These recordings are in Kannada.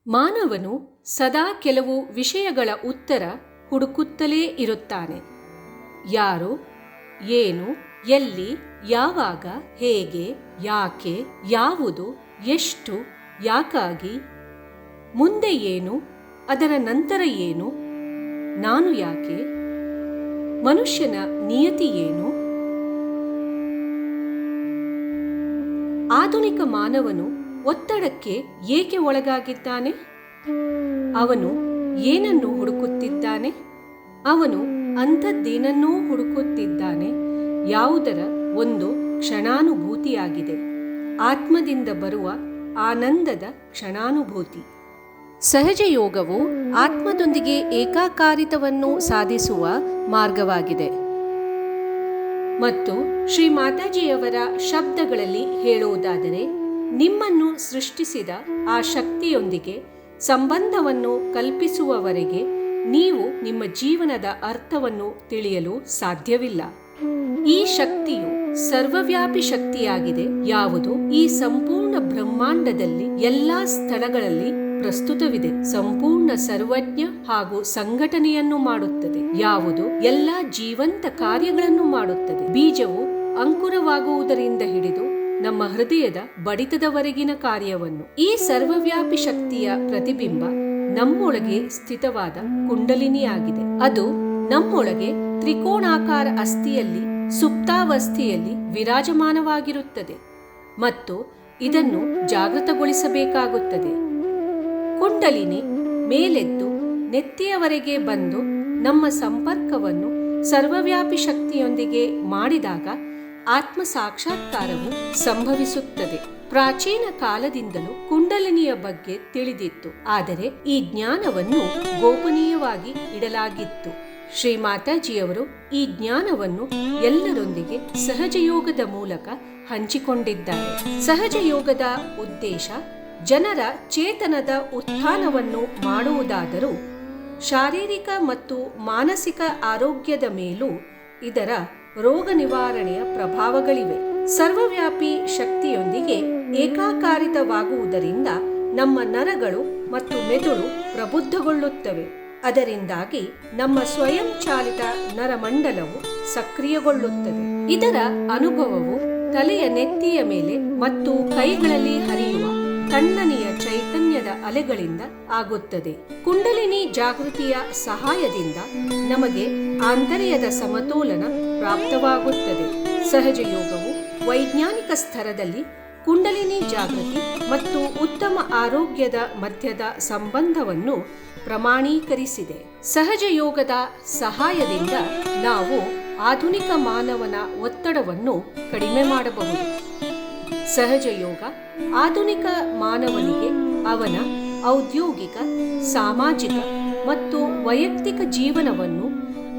ಮಾನವನು ಸದಾ ಕೆಲವು ವಿಷಯಗಳ ಉತ್ತರ ಹುಡುಕುತ್ತಲೇ ಇರುತ್ತಾನೆ. ಯಾರು, ಏನು, ಎಲ್ಲಿ, ಯಾವಾಗ, ಹೇಗೆ, ಯಾಕೆ, ಯಾವುದು, ಎಷ್ಟು, ಯಾಕಾಗಿ, ಮುಂದೆ ಏನು, ಅದರ ನಂತರ ಏನು, ನಾನು ಯಾಕೆ, ಮನುಷ್ಯನ ನಿಯತಿ ಏನು? ಆಧುನಿಕ ಮಾನವನು ಒತ್ತಡಕ್ಕೆ ಏಕೆ ಒಳಗಾಗಿದ್ದಾನೆ? ಅವನು ಏನನ್ನು ಹುಡುಕುತ್ತಿದ್ದಾನೆ? ಅವನು ಅಂಥದ್ದೇನನ್ನೂ ಹುಡುಕುತ್ತಿದ್ದಾನೆ. ಯಾವುದರ ಒಂದು ಕ್ಷಣಾನುಭೂತಿಯಾಗಿದೆ. ಆತ್ಮದಿಂದ ಬರುವ ಆನಂದದ ಕ್ಷಣಾನುಭೂತಿ. ಸಹಜ ಯೋಗವು ಆತ್ಮದೊಂದಿಗೆ ಏಕಾಕಾರಿತವನ್ನು ಸಾಧಿಸುವ ಮಾರ್ಗವಾಗಿದೆ. ಮತ್ತು ಶ್ರೀ ಮಾತಾಜಿಯವರ ಶಬ್ದಗಳಲ್ಲಿ ಹೇಳುವುದಾದರೆ, ನಿಮ್ಮನ್ನು ಸೃಷ್ಟಿಸಿದ ಆ ಶಕ್ತಿಯೊಂದಿಗೆ ಸಂಬಂಧವನ್ನು ಕಲ್ಪಿಸುವವರೆಗೆ ನೀವು ನಿಮ್ಮ ಜೀವನದ ಅರ್ಥವನ್ನು ತಿಳಿಯಲು ಸಾಧ್ಯವಿಲ್ಲ. ಈ ಶಕ್ತಿಯು ಸರ್ವವ್ಯಾಪಿ ಶಕ್ತಿಯಾಗಿದೆ. ಯಾವುದು ಈ ಸಂಪೂರ್ಣ ಬ್ರಹ್ಮಾಂಡದಲ್ಲಿ ಎಲ್ಲಾ ಸ್ಥಳಗಳಲ್ಲಿ ಪ್ರಸ್ತುತವಿದೆ. ಸಂಪೂರ್ಣ ಸರ್ವಜ್ಞ ಹಾಗೂ ಸಂಘಟನೆಯನ್ನು ಮಾಡುತ್ತದೆ. ಯಾವುದು ಎಲ್ಲ ಜೀವಂತ ಕಾರ್ಯಗಳನ್ನು ಮಾಡುತ್ತದೆ. ಬೀಜವು ಅಂಕುರವಾಗುವುದರಿಂದ ಹಿಡಿದು ನಮ್ಮ ಹೃದಯದ ಬಡಿತದವರೆಗಿನ ಕಾರ್ಯವನ್ನು ಈ ಸರ್ವವ್ಯಾಪಿ ಶಕ್ತಿಯ ಪ್ರತಿಬಿಂಬ ನಮ್ಮೊಳಗೆ ಸ್ಥಿತವಾದ ಕುಂಡಲಿನಿಯಾಗಿದೆ. ಅದು ನಮ್ಮೊಳಗೆ ತ್ರಿಕೋಣಾಕಾರ ಅಸ್ಥಿಯಲ್ಲಿ ಸುಪ್ತಾವಸ್ಥೆಯಲ್ಲಿ ವಿರಾಜಮಾನವಾಗಿರುತ್ತದೆ ಮತ್ತು ಇದನ್ನು ಜಾಗೃತಗೊಳಿಸಬೇಕಾಗುತ್ತದೆ. ಕುಂಡಲಿನಿ ಮೇಲೆದ್ದು ನೆತ್ತಿಯವರೆಗೆ ಬಂದು ನಮ್ಮ ಸಂಪರ್ಕವನ್ನು ಸರ್ವವ್ಯಾಪಿ ಶಕ್ತಿಯೊಂದಿಗೆ ಮಾಡಿದಾಗ ಆತ್ಮ ಸಾಕ್ಷಾತ್ಕಾರವು ಸಂಭವಿಸುತ್ತದೆ. ಪ್ರಾಚೀನ ಕಾಲದಿಂದಲೂ ಕುಂಡಲಿನಿಯ ಬಗ್ಗೆ ತಿಳಿದಿತ್ತು, ಆದರೆ ಈ ಜ್ಞಾನವನ್ನು ಗೋಪನೀಯವಾಗಿ ಇಡಲಾಗಿತ್ತು. ಶ್ರೀ ಮಾತಾಜಿಯವರು ಈ ಜ್ಞಾನವನ್ನು ಎಲ್ಲರೊಂದಿಗೆ ಸಹಜಯೋಗದ ಮೂಲಕ ಹಂಚಿಕೊಂಡಿದ್ದಾರೆ. ಸಹಜಯೋಗದ ಉದ್ದೇಶ ಜನರ ಚೇತನದ ಉತ್ಥಾನವನ್ನು ಮಾಡುವುದಾದರೂ ಶಾರೀರಿಕ ಮತ್ತು ಮಾನಸಿಕ ಆರೋಗ್ಯದ ಮೇಲೂ ಇದರ ರೋಗ ನಿವಾರಣೆಯ ಪ್ರಭಾವಗಳಿವೆ. ಸರ್ವವ್ಯಾಪಿ ಶಕ್ತಿಯೊಂದಿಗೆ ಏಕಾಕಾರಿತವಾಗುವುದರಿಂದ ನಮ್ಮ ನರಗಳು ಮತ್ತು ಮೆದುಳು ಪ್ರಬುದ್ಧಗೊಳ್ಳುತ್ತವೆ. ಅದರಿಂದಾಗಿ ನಮ್ಮ ಸ್ವಯಂಚಾಲಿತ ನರಮಂಡಲವು ಸಕ್ರಿಯಗೊಳ್ಳುತ್ತದೆ. ಇದರ ಅನುಭವವು ತಲೆಯ ನೆತ್ತಿಯ ಮೇಲೆ ಮತ್ತು ಕೈಗಳಲ್ಲಿ ಹರಿಯುವ ತಣ್ಣನೆಯ ಚೈತನ್ಯದ ಅಲೆಗಳಿಂದ ಆಗುತ್ತದೆ. ಕುಂಡಲಿನಿ ಜಾಗೃತಿಯ ಸಹಾಯದಿಂದ ನಮಗೆ ಆಂತರ್ಯದ ಸಮತೋಲನ ಪ್ರಾಪ್ತವಾಗುತ್ತದೆ. ಸಹಜ ಯೋಗವು ವೈಜ್ಞಾನಿಕ ಸ್ತರದಲ್ಲಿ ಕುಂಡಲಿನಿ ಜಾಗೃತಿ ಮತ್ತು ಉತ್ತಮ ಆರೋಗ್ಯದ ಮಧ್ಯದ ಸಂಬಂಧವನ್ನು ಪ್ರಮಾಣೀಕರಿಸಿದೆ. ಸಹಜ ಯೋಗದ ಸಹಾಯದಿಂದ ನಾವು ಆಧುನಿಕ ಮಾನವನ ಒತ್ತಡವನ್ನು ಕಡಿಮೆ ಮಾಡಬಹುದು. ಸಹಜ ಯೋಗ ಆಧುನಿಕ ಮಾನವನಿಗೆ ಅವನ ಔದ್ಯೋಗಿಕ, ಸಾಮಾಜಿಕ ಮತ್ತು ವೈಯಕ್ತಿಕ ಜೀವನವನ್ನು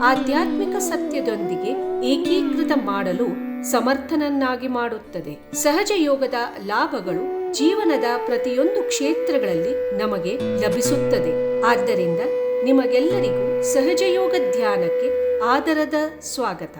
ಆಧ್ಯಾತ್ಮಿಕ ಸತ್ಯದೊಂದಿಗೆ ಏಕೀಕೃತ ಮಾಡಲು ಸಮರ್ಥನನ್ನಾಗಿ ಮಾಡುತ್ತದೆ. ಸಹಜ ಯೋಗದ ಲಾಭಗಳು ಜೀವನದ ಪ್ರತಿಯೊಂದು ಕ್ಷೇತ್ರಗಳಲ್ಲಿ ನಮಗೆ ಲಭಿಸುತ್ತದೆ. ಆದ್ದರಿಂದ ನಿಮಗೆಲ್ಲರಿಗೂ ಸಹಜ ಯೋಗ ಧ್ಯಾನಕ್ಕೆ ಆದರದ ಸ್ವಾಗತ.